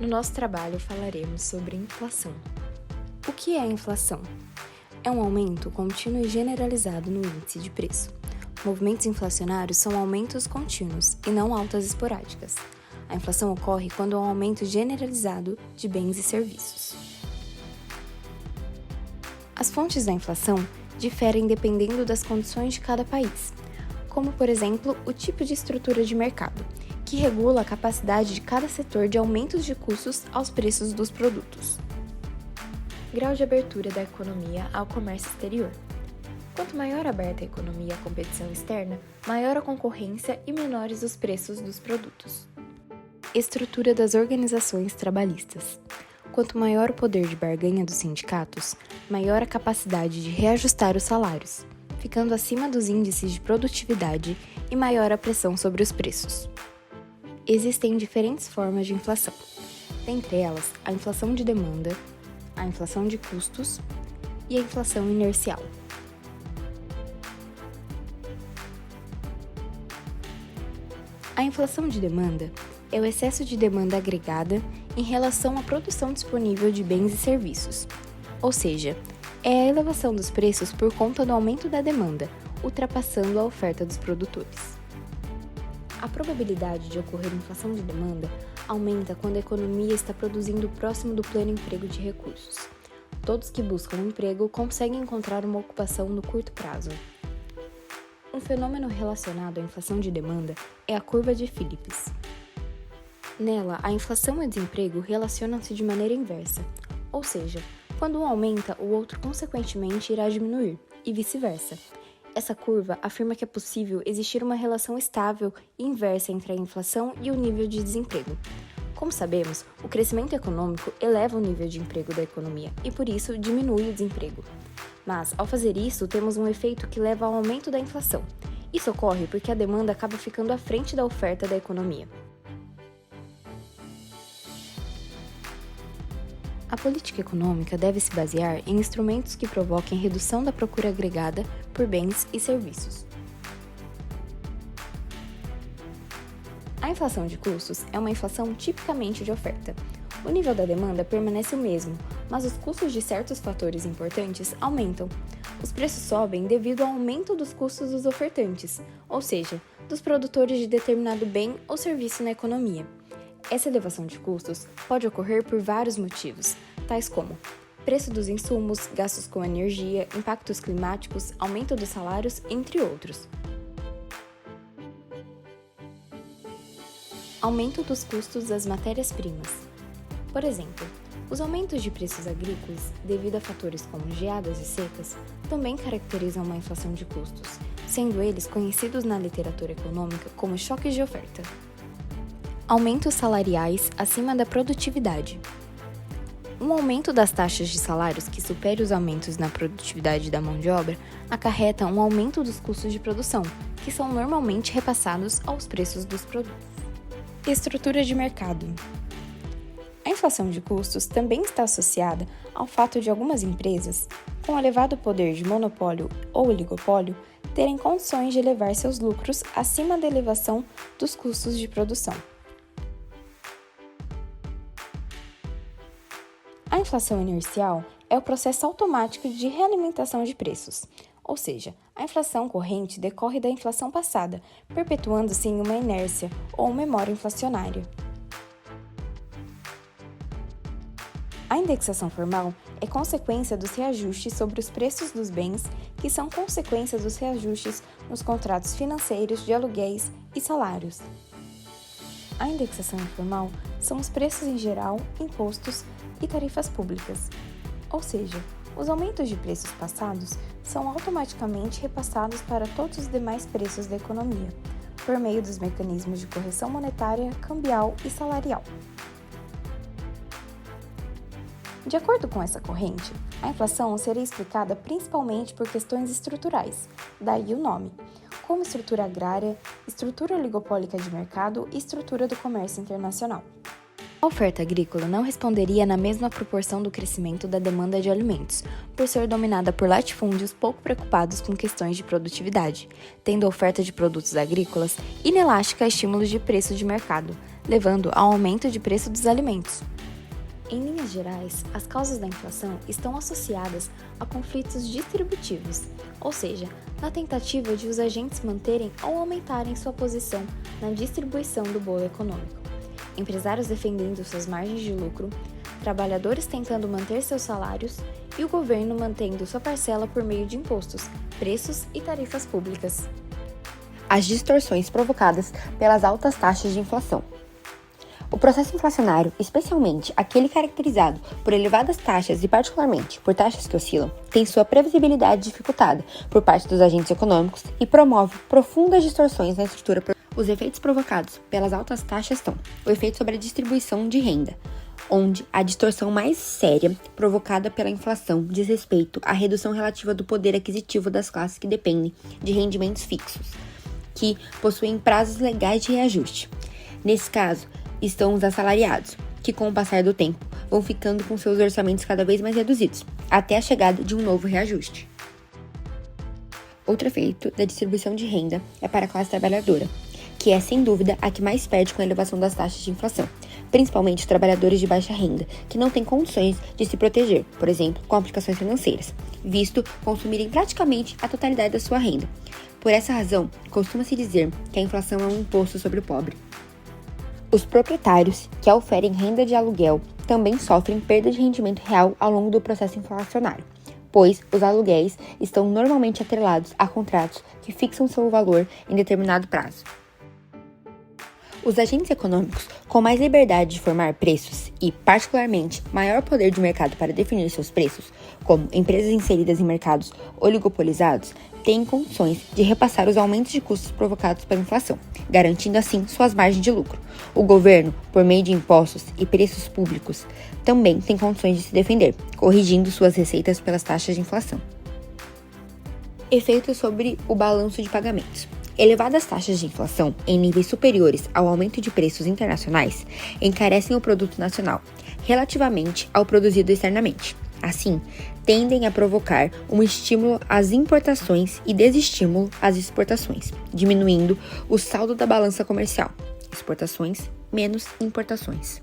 No nosso trabalho falaremos sobre inflação. O que é a inflação? É um aumento contínuo e generalizado no índice de preço. Movimentos inflacionários são aumentos contínuos e não altas esporádicas. A inflação ocorre quando há um aumento generalizado de bens e serviços. As fontes da inflação diferem dependendo das condições de cada país, como, por exemplo, o tipo de estrutura de mercado, que regula a capacidade de cada setor de aumentos de custos aos preços dos produtos. Grau de abertura da economia ao comércio exterior. Quanto maior aberta a economia à competição externa, maior a concorrência e menores os preços dos produtos. Estrutura das organizações trabalhistas. Quanto maior o poder de barganha dos sindicatos, maior a capacidade de reajustar os salários, ficando acima dos índices de produtividade e maior a pressão sobre os preços. Existem diferentes formas de inflação, dentre elas a inflação de demanda, a inflação de custos e a inflação inercial. A inflação de demanda é o excesso de demanda agregada em relação à produção disponível de bens e serviços, ou seja, é a elevação dos preços por conta do aumento da demanda, ultrapassando a oferta dos produtores. A probabilidade de ocorrer inflação de demanda aumenta quando a economia está produzindo próximo do pleno emprego de recursos. Todos que buscam um emprego conseguem encontrar uma ocupação no curto prazo. Um fenômeno relacionado à inflação de demanda é a curva de Phillips. Nela, a inflação e o desemprego relacionam-se de maneira inversa, ou seja, quando um aumenta, o outro consequentemente irá diminuir, e vice-versa. Essa curva afirma que é possível existir uma relação estável e inversa entre a inflação e o nível de desemprego. Como sabemos, o crescimento econômico eleva o nível de emprego da economia e, por isso, diminui o desemprego. Mas, ao fazer isso, temos um efeito que leva ao aumento da inflação. Isso ocorre porque a demanda acaba ficando à frente da oferta da economia. A política econômica deve se basear em instrumentos que provoquem redução da procura agregada por bens e serviços. A inflação de custos é uma inflação tipicamente de oferta. O nível da demanda permanece o mesmo, mas os custos de certos fatores importantes aumentam. Os preços sobem devido ao aumento dos custos dos ofertantes, ou seja, dos produtores de determinado bem ou serviço na economia. Essa elevação de custos pode ocorrer por vários motivos, tais como preço dos insumos, gastos com energia, impactos climáticos, aumento dos salários, entre outros. Aumento dos custos das matérias-primas. Por exemplo, os aumentos de preços agrícolas, devido a fatores como geadas e secas, também caracterizam uma inflação de custos, sendo eles conhecidos na literatura econômica como choques de oferta. Aumentos salariais acima da produtividade. Um aumento das taxas de salários que supere os aumentos na produtividade da mão de obra acarreta um aumento dos custos de produção, que são normalmente repassados aos preços dos produtos. Estrutura de mercado. A inflação de custos também está associada ao fato de algumas empresas, com elevado poder de monopólio ou oligopólio, terem condições de elevar seus lucros acima da elevação dos custos de produção. A inflação inercial é o processo automático de realimentação de preços, ou seja, a inflação corrente decorre da inflação passada, perpetuando-se em uma inércia ou memória inflacionária. A indexação formal é consequência dos reajustes sobre os preços dos bens, que são consequência dos reajustes nos contratos financeiros de aluguéis e salários. A indexação informal são os preços em geral, impostos e tarifas públicas, ou seja, os aumentos de preços passados são automaticamente repassados para todos os demais preços da economia, por meio dos mecanismos de correção monetária, cambial e salarial. De acordo com essa corrente, a inflação seria explicada principalmente por questões estruturais, daí o nome, como estrutura agrária, estrutura oligopólica de mercado e estrutura do comércio internacional. A oferta agrícola não responderia na mesma proporção do crescimento da demanda de alimentos, por ser dominada por latifúndios pouco preocupados com questões de produtividade, tendo a oferta de produtos agrícolas inelástica a estímulos de preço de mercado, levando ao aumento de preço dos alimentos. Em linhas gerais, as causas da inflação estão associadas a conflitos distributivos, ou seja, na tentativa de os agentes manterem ou aumentarem sua posição na distribuição do bolo econômico. Empresários defendendo suas margens de lucro, trabalhadores tentando manter seus salários e o governo mantendo sua parcela por meio de impostos, preços e tarifas públicas. As distorções provocadas pelas altas taxas de inflação. O processo inflacionário, especialmente aquele caracterizado por elevadas taxas e particularmente por taxas que oscilam, tem sua previsibilidade dificultada por parte dos agentes econômicos e promove profundas distorções na estrutura. Os efeitos provocados pelas altas taxas são o efeito sobre a distribuição de renda, onde a distorção mais séria provocada pela inflação diz respeito à redução relativa do poder aquisitivo das classes que dependem de rendimentos fixos, que possuem prazos legais de reajuste. Nesse caso, estão os assalariados, que com o passar do tempo vão ficando com seus orçamentos cada vez mais reduzidos, até a chegada de um novo reajuste. Outro efeito da distribuição de renda é para a classe trabalhadora, que é sem dúvida a que mais perde com a elevação das taxas de inflação, principalmente os trabalhadores de baixa renda, que não têm condições de se proteger, por exemplo, com aplicações financeiras, visto consumirem praticamente a totalidade da sua renda. Por essa razão, costuma-se dizer que a inflação é um imposto sobre o pobre. Os proprietários que oferem renda de aluguel também sofrem perda de rendimento real ao longo do processo inflacionário, pois os aluguéis estão normalmente atrelados a contratos que fixam seu valor em determinado prazo. Os agentes econômicos, com mais liberdade de formar preços e, particularmente, maior poder de mercado para definir seus preços, como empresas inseridas em mercados oligopolizados, têm condições de repassar os aumentos de custos provocados pela inflação, garantindo assim suas margens de lucro. O governo, por meio de impostos e preços públicos, também tem condições de se defender, corrigindo suas receitas pelas taxas de inflação. Efeitos sobre o balanço de pagamentos. Elevadas taxas de inflação em níveis superiores ao aumento de preços internacionais encarecem o produto nacional relativamente ao produzido externamente. Assim, tendem a provocar um estímulo às importações e desestímulo às exportações, diminuindo o saldo da balança comercial. Exportações menos importações.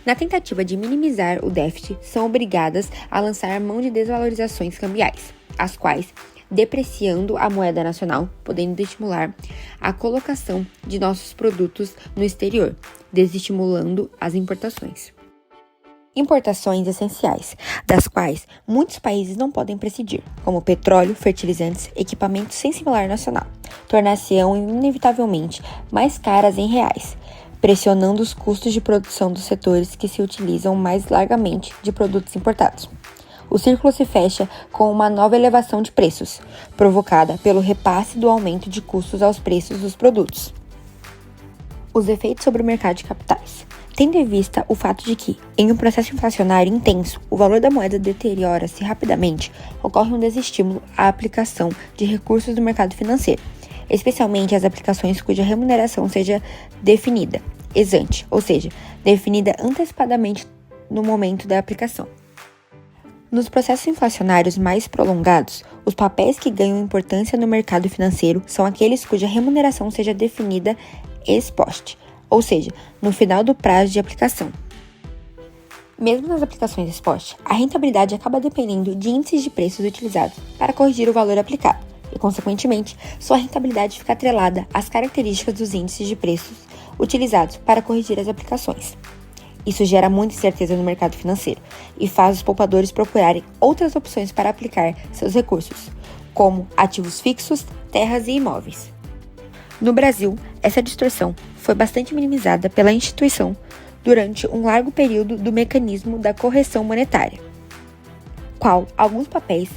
Na tentativa de minimizar o déficit, são obrigadas a lançar mão de desvalorizações cambiais, as quais depreciando a moeda nacional, podendo estimular a colocação de nossos produtos no exterior, desestimulando as importações. Importações essenciais, das quais muitos países não podem prescindir, como petróleo, fertilizantes, equipamentos sem similar nacional, tornar-se-ão inevitavelmente mais caras em reais, pressionando os custos de produção dos setores que se utilizam mais largamente de produtos importados. O círculo se fecha com uma nova elevação de preços, provocada pelo repasse do aumento de custos aos preços dos produtos. Os efeitos sobre o mercado de capitais. Tendo em vista o fato de que, em um processo inflacionário intenso, o valor da moeda deteriora-se rapidamente, ocorre um desestímulo à aplicação de recursos do mercado financeiro, especialmente as aplicações cuja remuneração seja definida ex ante, ou seja, definida antecipadamente no momento da aplicação. Nos processos inflacionários mais prolongados, os papéis que ganham importância no mercado financeiro são aqueles cuja remuneração seja definida ex post, ou seja, no final do prazo de aplicação. Mesmo nas aplicações ex post, a rentabilidade acaba dependendo de índices de preços utilizados para corrigir o valor aplicado, e, consequentemente, sua rentabilidade fica atrelada às características dos índices de preços utilizados para corrigir as aplicações. Isso gera muita incerteza no mercado financeiro e faz os poupadores procurarem outras opções para aplicar seus recursos, como ativos fixos, terras e imóveis. No Brasil, essa distorção foi bastante minimizada pela instituição durante um largo período do mecanismo da correção monetária, qual alguns papéis,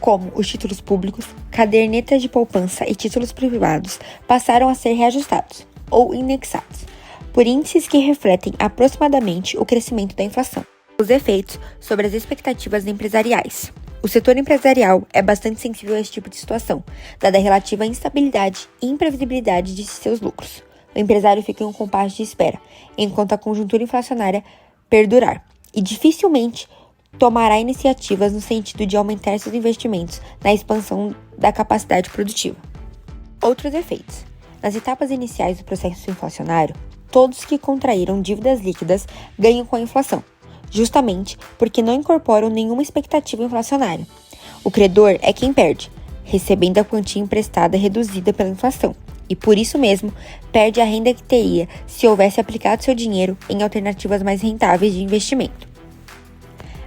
como os títulos públicos, cadernetas de poupança e títulos privados, passaram a ser reajustados ou indexados por índices que refletem aproximadamente o crescimento da inflação. Os efeitos sobre as expectativas empresariais. O setor empresarial é bastante sensível a esse tipo de situação, dada a relativa instabilidade e imprevisibilidade de seus lucros. O empresário fica em um compasso de espera, enquanto a conjuntura inflacionária perdurar, e dificilmente tomará iniciativas no sentido de aumentar seus investimentos na expansão da capacidade produtiva. Outros efeitos. Nas etapas iniciais do processo inflacionário, todos que contraíram dívidas líquidas ganham com a inflação, justamente porque não incorporam nenhuma expectativa inflacionária. O credor é quem perde, recebendo a quantia emprestada reduzida pela inflação, e por isso mesmo perde a renda que teria se houvesse aplicado seu dinheiro em alternativas mais rentáveis de investimento.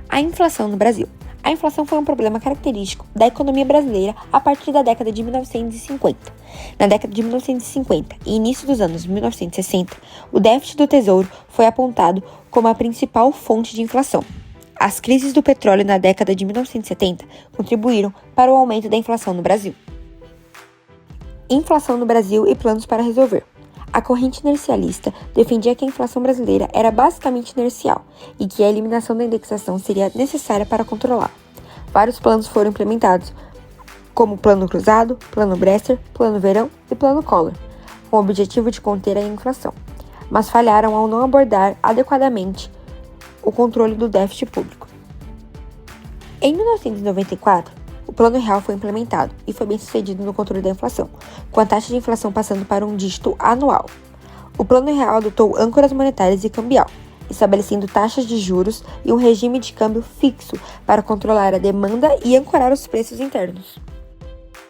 A inflação no Brasil. A inflação foi um problema característico da economia brasileira a partir da década de 1950. Na década de 1950 e início dos anos 1960, o déficit do Tesouro foi apontado como a principal fonte de inflação. As crises do petróleo na década de 1970 contribuíram para o aumento da inflação no Brasil. Inflação no Brasil e planos para resolver. A corrente inercialista defendia que a inflação brasileira era basicamente inercial e que a eliminação da indexação seria necessária para controlar. Vários planos foram implementados, como o Plano Cruzado, Plano Bresser, Plano Verão e Plano Collor, com o objetivo de conter a inflação, mas falharam ao não abordar adequadamente o controle do déficit público. Em 1994, o Plano Real foi implementado e foi bem sucedido no controle da inflação, com a taxa de inflação passando para um dígito anual. O Plano Real adotou âncoras monetárias e cambial, estabelecendo taxas de juros e um regime de câmbio fixo para controlar a demanda e ancorar os preços internos.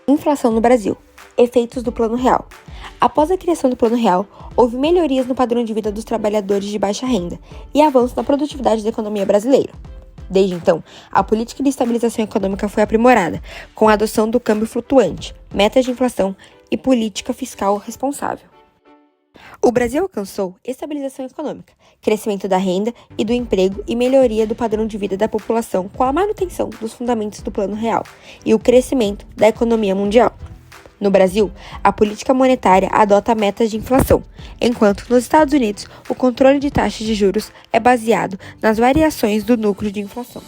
Inflação no Brasil. Efeitos do Plano Real. Após a criação do Plano Real, houve melhorias no padrão de vida dos trabalhadores de baixa renda e avanço na produtividade da economia brasileira. Desde então, a política de estabilização econômica foi aprimorada, com a adoção do câmbio flutuante, metas de inflação e política fiscal responsável. O Brasil alcançou estabilização econômica, crescimento da renda e do emprego e melhoria do padrão de vida da população com a manutenção dos fundamentos do Plano Real e o crescimento da economia mundial. No Brasil, a política monetária adota metas de inflação, enquanto nos Estados Unidos o controle de taxas de juros é baseado nas variações do núcleo de inflação.